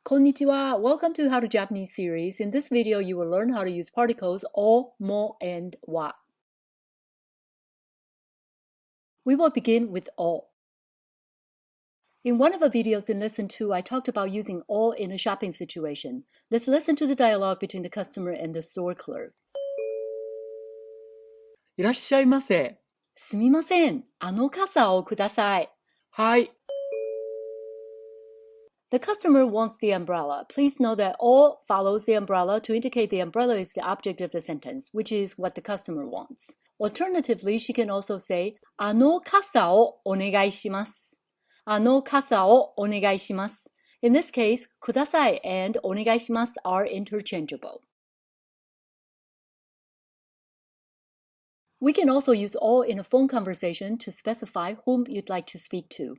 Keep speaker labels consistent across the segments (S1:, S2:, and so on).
S1: Konnichiwa. Welcome to How to Japanese series. In this video, you will learn how to use particles o, mo, and wa. We will begin with o. In one of the videos in lesson 2, I talked about using o in a shopping situation. Let's listen to the dialogue between the customer and the store clerk.
S2: いらっしゃいませ。
S1: すみません。傘をください。
S2: はい。
S1: The customer wants the umbrella. Please note that o follows the umbrella to indicate the umbrella is the object of the sentence, which is what the customer wants. Alternatively, she can also say, 傘をお願いします。傘をお願いします。In this case, ください and お願いします are interchangeable. We can also use o in a phone conversation to specify whom you'd like to speak to.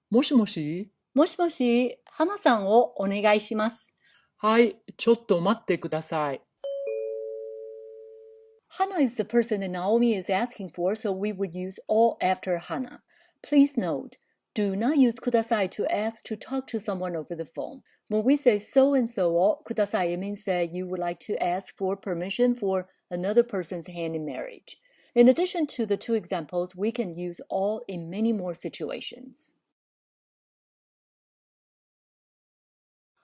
S2: もしもし
S1: もしもし、花さんをお願いします。
S2: はい、ちょっと待ってください。
S1: Hana is the person that Naomi is asking for, so we would use o after Hana. Please note, do not use kudasai to ask to talk to someone over the phone. When we say so-and-so o kudasai, it means that you would like to ask for permission for another person's hand in marriage. In addition to the two examples, we can use o in many more situations.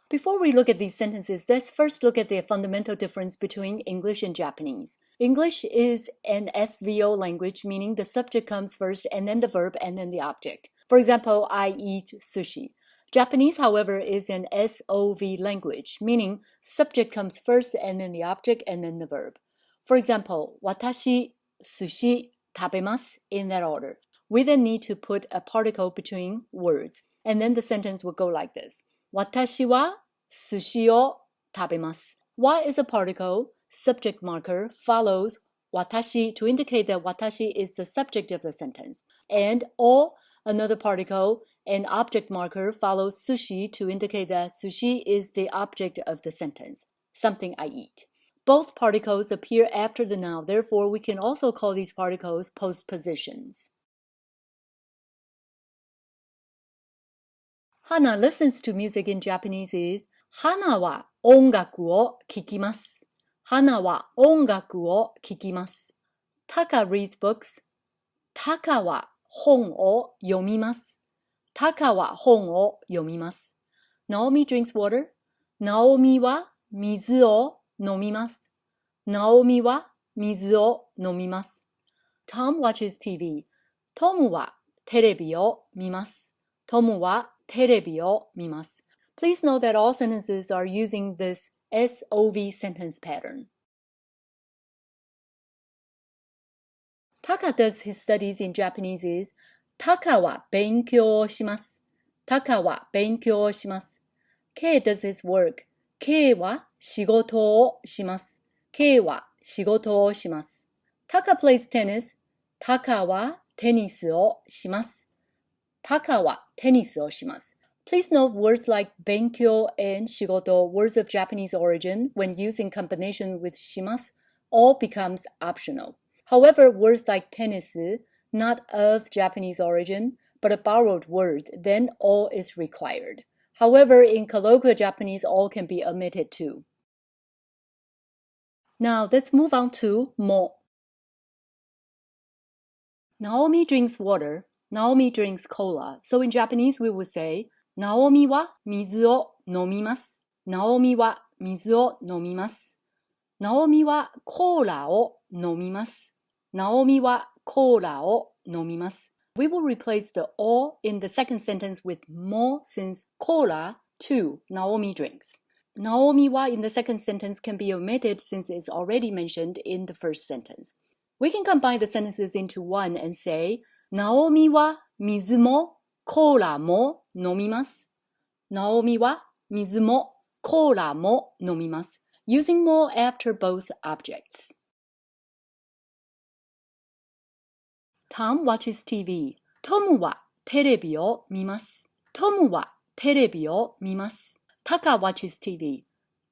S1: Before we look at these sentences, let's first look at the fundamental difference between English and Japanese. English is an SVO language, meaning the subject comes first and then the verb and then the object. For example, I eat sushi. Japanese, however, is an SOV language, meaning subject comes first and then the object and then the verb. For example, watashi, sushi, tabemasu in that order. We then need to put a particle between words, and then the sentence will go like this. Watashi wa sushi o tabemasu. Wa is a particle, subject marker follows watashi to indicate that watashi is the subject of the sentence. And o, another particle, and object marker follows sushi to indicate that sushi is the object of the sentence, something I eat. Both particles appear after the noun, therefore we can also call these particles postpositions. Hana listens to music in Japanese is 花は音楽を聴きます。花は音楽を聴きます。Taka reads books. Taka は本を読みます。Taka は本を読みます。Naomi drinks water. Naomi は水を飲みます。Naomi は水を飲みます。Tom watches TV. トムはテレビを見ます。トムはテレビを見ます。Please note that all sentences are using this SOV sentence pattern. Taka does his studies in Japanese is タカは勉強します。タカは勉強します。K does his work. K は仕事をします。K は仕事をします。Taka plays tennis. タカはテニスをします。タカはテニスをします。Please note words like 勉強 and 仕事, words of Japanese origin, when used in combination with します, all becomes optional. However, words like テニス, not of Japanese origin, but a borrowed word, then all is required. However, in colloquial Japanese, all can be omitted too. Now, let's move on to も. Naomi drinks water. Naomi drinks cola. So in Japanese, we would say, ナオミは水を飲みます。ナオミは水を飲みます。ナオミはコーラを飲みます。ナオミはコーラを飲みます。We will replace the o in the second sentence with も since cola too Naomi drinks. Naomi wa in the second sentence can be omitted since it's already mentioned in the first sentence. We can combine the sentences into one and say, ナオミは水もコーラも飲みます。ナオミは水もコーラも飲みます。Using も after both objects. Tom watches TV. トムはテレビを見ます。トムはテレビを見ます。Taka watches TV.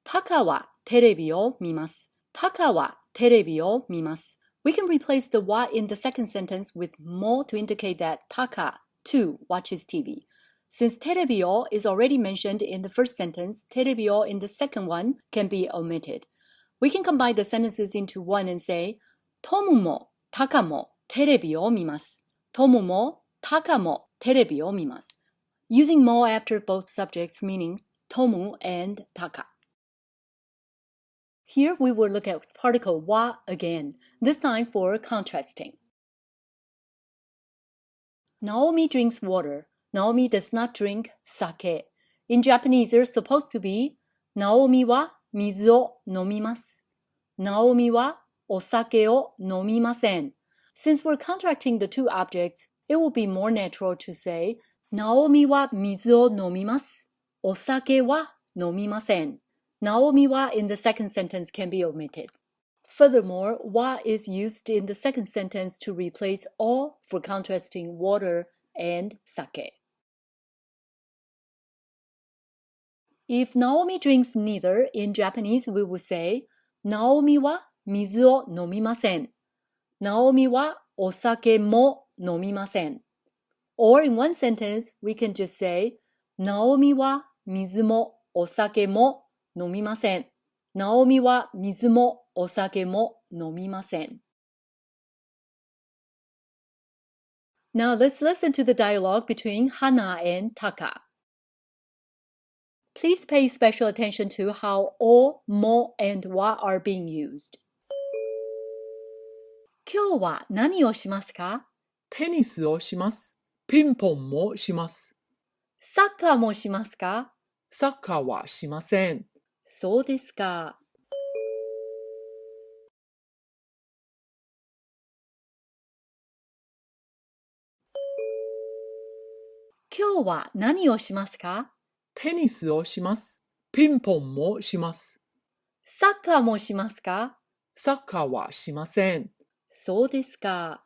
S1: タカはテレビを見ます。タカはテレビを見ます。We can replace the wa in the second sentence with も to indicate that Taka too watches TV. Since テレビを is already mentioned in the first sentence, テレビを in the second one can be omitted. We can combine the sentences into one and say, トムもタカもテレビを見ます。トムもタカもテレビを見ます。Using も after both subjects meaning トム and タカ. Here we will look at particle は again, this time for contrasting. Naomi drinks water. Naomi does not drink sake. In Japanese, there's supposed to be ナオミは水を飲みます。ナオミはお酒を飲みません。Since we're contracting the two objects, it will be more natural to say ナオミは水を飲みます。お酒は飲みません。ナオミは in the second sentence can be omitted. Furthermore, は is used in the second sentence to replace お for contrasting water and sake. If Naomi drinks neither, in Japanese we would say ナオミは水を飲みません。ナオミはお酒も飲みません。Or in one sentence, we can just say ナオミは水もお酒も飲みません。ナオミは水もお酒も飲みません。Now let's listen to the dialogue between Hana and Taka. Please pay special attention to how o, mo, and wa are being used. 今日は何をしますか？
S2: テニスをします。ピンポンもします。
S1: サッカーもしますか？
S2: サッカーはしません。
S1: そうですか。今日は何をしますか？
S2: テニスをします。ピンポンもします。
S1: サッカーもしますか？
S2: サッカーはしません。
S1: そうですか。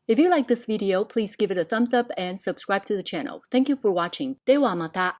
S1: If you like this video, please give it a thumbs up and subscribe to the channel. Thank you for watching. ではまた。